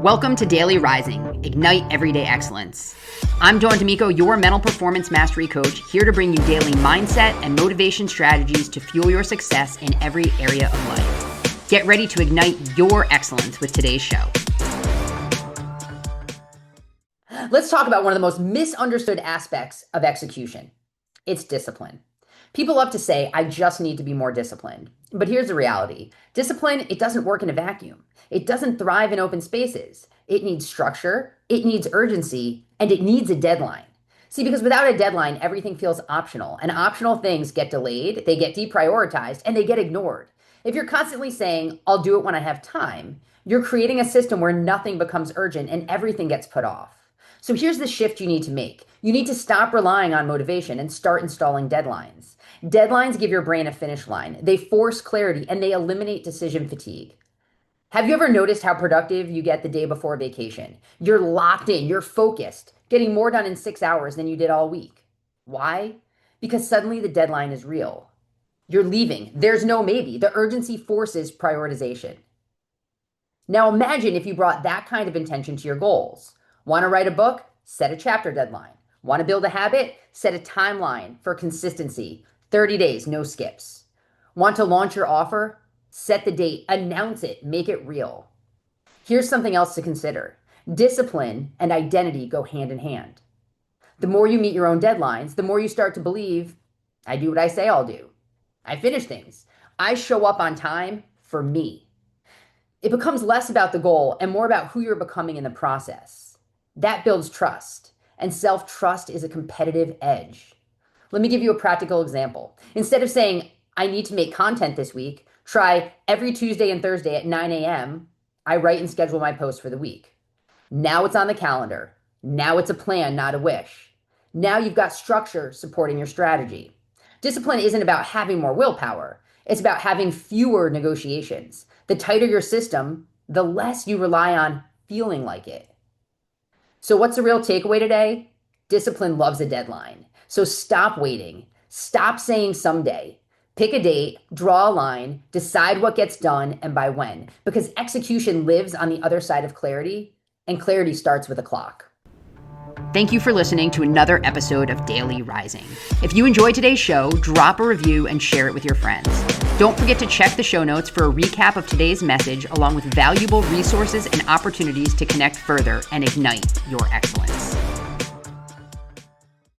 Welcome to Daily Rising, Ignite Everyday Excellence. I'm Dawn D'Amico, your mental performance mastery coach, here to bring you daily mindset and motivation strategies to fuel your success in every area of life. Get ready to ignite your excellence with today's show. Let's talk about one of the most misunderstood aspects of execution. It's discipline. People love to say, I just need to be more disciplined. But here's the reality. Discipline, it doesn't work in a vacuum. It doesn't thrive in open spaces. It needs structure, it needs urgency, and it needs a deadline. See, because without a deadline, everything feels optional, and optional things get delayed, they get deprioritized, and they get ignored. If you're constantly saying, I'll do it when I have time, you're creating a system where nothing becomes urgent and everything gets put off. So here's the shift you need to make. You need to stop relying on motivation and start installing deadlines. Deadlines give your brain a finish line. They force clarity and they eliminate decision fatigue. Have you ever noticed how productive you get the day before vacation? You're locked in, you're focused, getting more done in 6 hours than you did all week. Why? Because suddenly the deadline is real. You're leaving. There's no maybe. The urgency forces prioritization. Now imagine if you brought that kind of intention to your goals. Want to write a book? Set a chapter deadline. Want to build a habit? Set a timeline for consistency. 30 days, no skips. Want to launch your offer? Set the date, announce it, make it real. Here's something else to consider. Discipline and identity go hand in hand. The more you meet your own deadlines, the more you start to believe, I do what I say I'll do. I finish things. I show up on time for me. It becomes less about the goal and more about who you're becoming in the process. That builds trust, and self-trust is a competitive edge. Let me give you a practical example. Instead of saying, I need to make content this week, try every Tuesday and Thursday at 9 a.m., I write and schedule my post for the week. Now it's on the calendar. Now it's a plan, not a wish. Now you've got structure supporting your strategy. Discipline isn't about having more willpower. It's about having fewer negotiations. The tighter your system, the less you rely on feeling like it. So what's the real takeaway today? Discipline loves a deadline. So stop waiting. Stop saying someday. Pick a date, draw a line, decide what gets done and by when. Because execution lives on the other side of clarity, and clarity starts with a clock. Thank you for listening to another episode of Daily Rising. If you enjoyed today's show, drop a review and share it with your friends. Don't forget to check the show notes for a recap of today's message, along with valuable resources and opportunities to connect further and ignite your excellence.